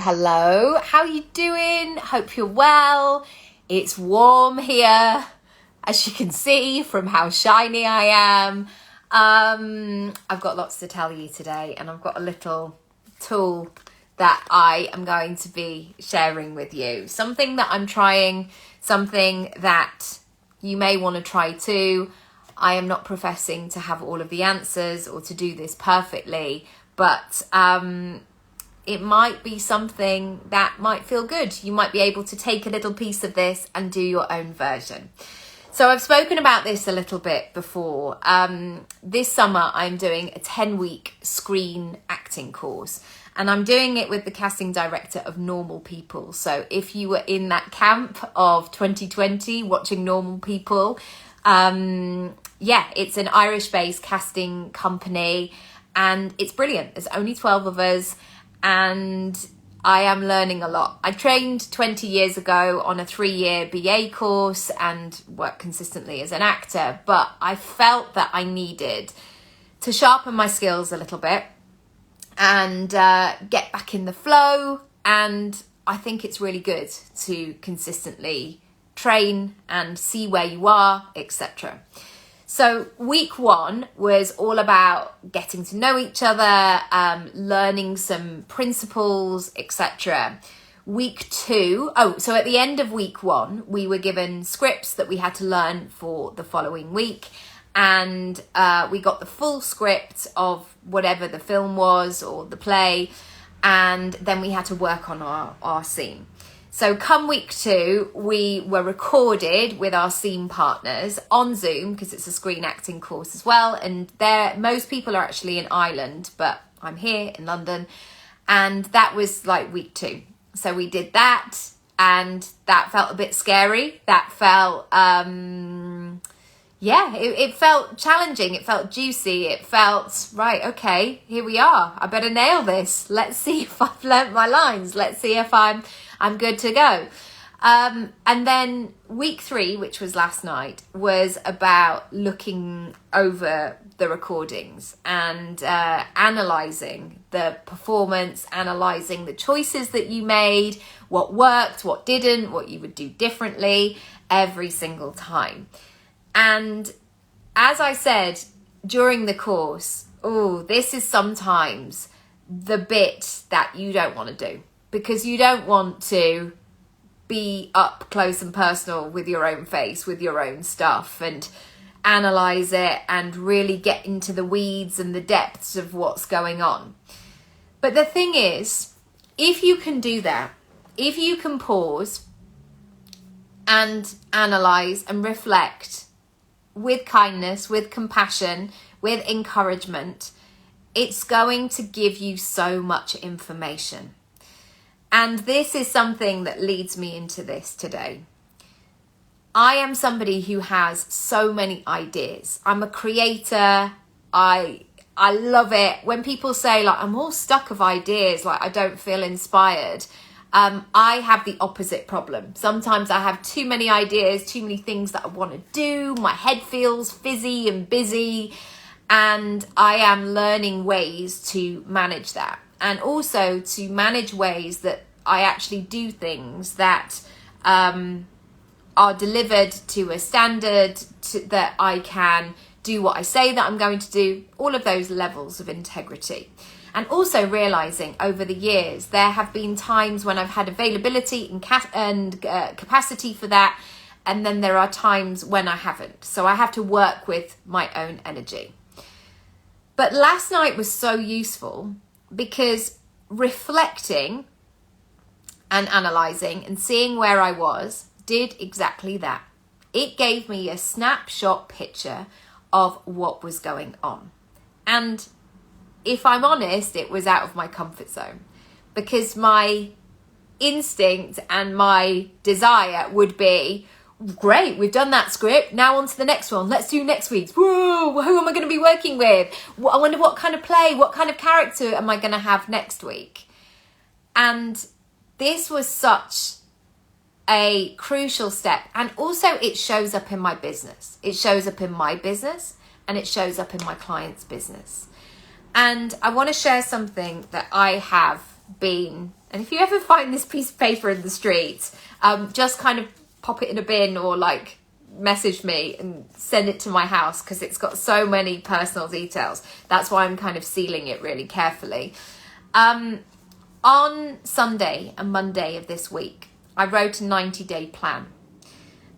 Hello, how you doing? Hope you're well. It's warm here, as you can see from how shiny I am. I've got lots to tell you today, and I've got a little tool that I am going to be sharing with you. Something that I'm trying, something that you may want to try too. I am not professing to have all of the answers or to do this perfectly, but it might be something that might feel good. You might be able to take a little piece of this and do your own version. So I've spoken about this a little bit before. This summer, I'm doing a 10-week screen acting course, and I'm doing it with the casting director of Normal People. So if you were in that camp of 2020 watching Normal People, it's an Irish-based casting company, and it's brilliant. There's only 12 of us, and I am learning a lot. I trained 20 years ago on a 3-year BA course and worked consistently as an actor, but I felt that I needed to sharpen my skills a little bit and get back in the flow. And I think it's really good to consistently train and see where you are, etc. So week 1 was all about getting to know each other, learning some principles, etc. Week 2, so at the end of week 1, we were given scripts that we had to learn for the following week. And we got the full script of whatever the film was or the play. And then we had to work on our scene. So come week 2, we were recorded with our scene partners on Zoom, because it's a screen acting course as well. And most people are actually in Ireland, but I'm here in London. And that was like week 2. So we did that, and that felt a bit scary. That felt, it felt challenging. It felt juicy. It felt, right, okay, here we are. I better nail this. Let's see if I've learnt my lines. Let's see if I'm good to go. And then week 3, which was last night, was about looking over the recordings and analysing the performance, analysing the choices that you made, what worked, what didn't, what you would do differently every single time. And as I said during the course, this is sometimes the bit that you don't want to do, because you don't want to be up close and personal with your own face, with your own stuff, and analyze it and really get into the weeds and the depths of what's going on. But the thing is, if you can do that, if you can pause and analyze and reflect with kindness, with compassion, with encouragement, it's going to give you so much information. And this is something that leads me into this today. I am somebody who has so many ideas. I'm a creator. I love it. When people say, like, I'm all stuck of ideas, like I don't feel inspired, I have the opposite problem. Sometimes I have too many ideas, too many things that I want to do. My head feels fizzy and busy, and I am learning ways to manage that. And also to manage ways that I actually do things that are delivered to a standard, that I can do what I say that I'm going to do, all of those levels of integrity. And also realising over the years, there have been times when I've had availability and capacity for that, and then there are times when I haven't. So I have to work with my own energy. But last night was so useful, because reflecting and analysing and seeing where I was did exactly that. It gave me a snapshot picture of what was going on. And if I'm honest, it was out of my comfort zone, because my instinct and my desire would be, great, we've done that script, now on to the next one, let's do next week's. Whoa, who am I going to be working with? I wonder what kind of play, what kind of character am I going to have next week? And this was such a crucial step. And also it shows up in my business. It shows up in my business, and it shows up in my client's business. And I want to share something that I have been And if you ever find this piece of paper in the street, just kind of pop it in a bin or like message me and send it to my house, because it's got so many personal details. That's why I'm kind of sealing it really carefully. On Sunday and Monday of this week, I wrote a 90-day plan.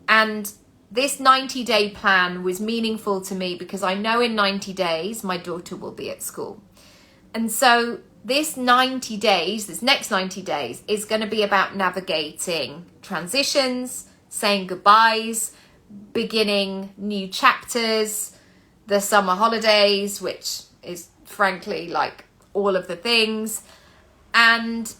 And this 90-day plan was meaningful to me because I know in 90 days my daughter will be at school. And so this next 90 days is going to be about navigating transitions, saying goodbyes, beginning new chapters, the summer holidays, which is frankly like all of the things. And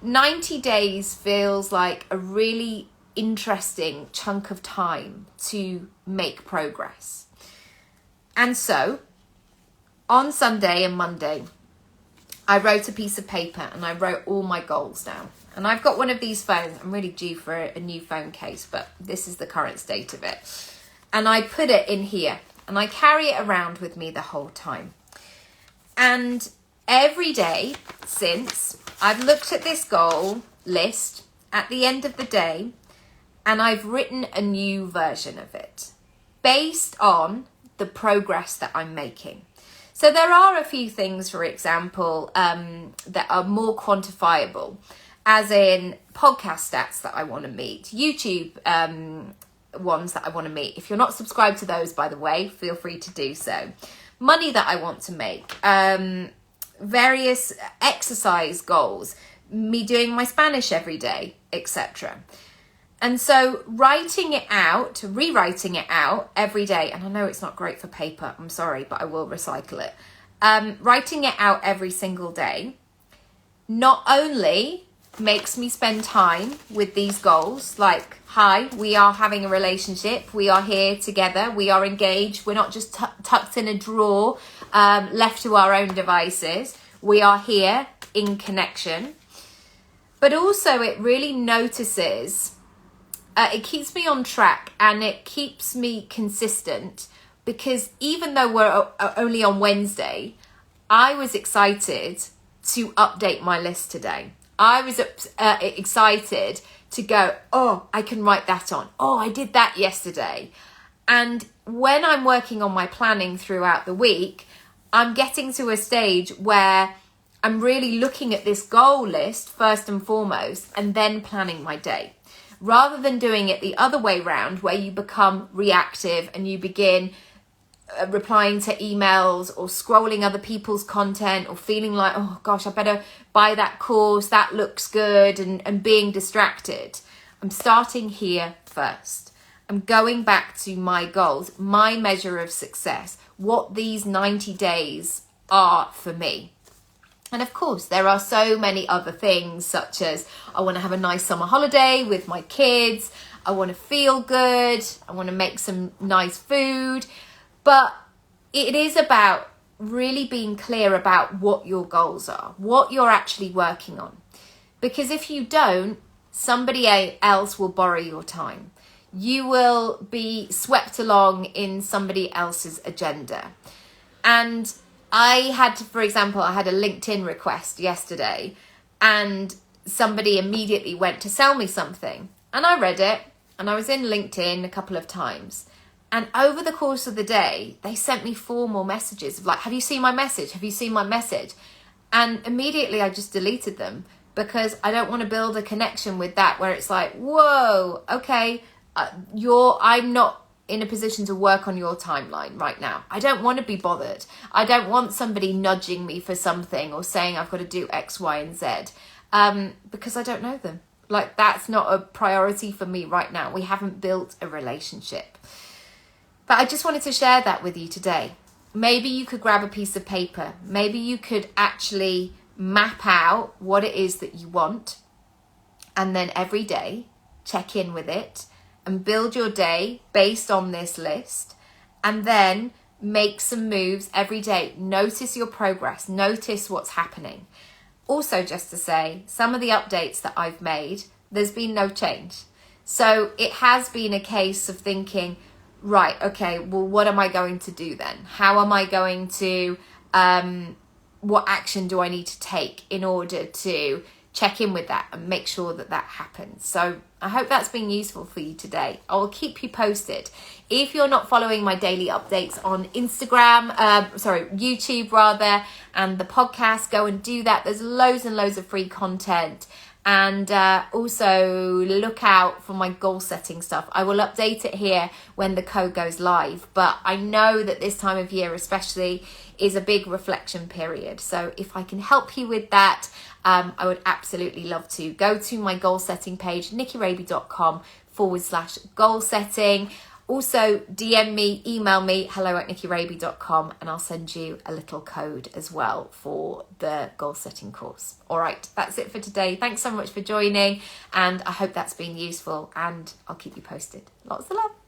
90 days feels like a really interesting chunk of time to make progress. And so on Sunday and Monday, I wrote a piece of paper and I wrote all my goals down. And I've got one of these phones. I'm really due for a new phone case, but this is the current state of it. And I put it in here and I carry it around with me the whole time. And every day since, I've looked at this goal list at the end of the day and I've written a new version of it based on the progress that I'm making. So there are a few things, for example, that are more quantifiable, as in podcast stats that I want to meet, YouTube ones that I want to meet. If you're not subscribed to those, by the way, feel free to do so. Money that I want to make, various exercise goals, me doing my Spanish every day, etc. And so rewriting it out every day, and I know it's not great for paper, I'm sorry, but I will recycle it. Writing it out every single day not only makes me spend time with these goals, like, hi, we are having a relationship, we are here together, we are engaged, we're not just tucked in a drawer, left to our own devices, we are here in connection. But also it really notices, it keeps me on track and it keeps me consistent, because even though we're only on Wednesday, I was excited to update my list today. I was excited to go, oh, I can write that on. Oh, I did that yesterday. And when I'm working on my planning throughout the week, I'm getting to a stage where I'm really looking at this goal list first and foremost, and then planning my day, rather than doing it the other way round, where you become reactive and you begin replying to emails or scrolling other people's content or feeling like, oh gosh, I better buy that course, that looks good, and being distracted. I'm starting here first. I'm going back to my goals, my measure of success, what these 90 days are for me. And of course, there are so many other things, such as I want to have a nice summer holiday with my kids. I want to feel good. I want to make some nice food. But it is about really being clear about what your goals are, what you're actually working on. Because if you don't, somebody else will borrow your time. You will be swept along in somebody else's agenda. And I had, for example, I had a LinkedIn request yesterday and somebody immediately went to sell me something. And I read it and I was in LinkedIn a couple of times. And over the course of the day, they sent me 4 more messages of like, have you seen my message? Have you seen my message? And immediately I just deleted them, because I don't want to build a connection with that where it's like, whoa, okay, I'm not in a position to work on your timeline right now. I don't want to be bothered. I don't want somebody nudging me for something or saying I've got to do X, Y, and Z, because I don't know them. Like, that's not a priority for me right now. We haven't built a relationship. But I just wanted to share that with you today. Maybe you could grab a piece of paper. Maybe you could actually map out what it is that you want, and then every day check in with it and build your day based on this list, and then make some moves every day. Notice your progress. Notice what's happening. Also, just to say, some of the updates that I've made, there's been no change. So it has been a case of thinking, right, okay, well, what am I going to do then? How am I going to what action do I need to take in order to check in with that and make sure that that happens. So I hope that's been useful for you today. I'll keep you posted. If you're not following my daily updates on YouTube rather, and the podcast, go and do that. There's loads and loads of free content. And also look out for my goal setting stuff. I will update it here when the code goes live. But I know that this time of year especially is a big reflection period. So if I can help you with that, I would absolutely love to. Go to my goal setting page, nickyraby.com/goal setting. Also, DM me, email me, hello@nickyraby.com, and I'll send you a little code as well for the goal setting course. All right, that's it for today. Thanks so much for joining, and I hope that's been useful, and I'll keep you posted. Lots of love.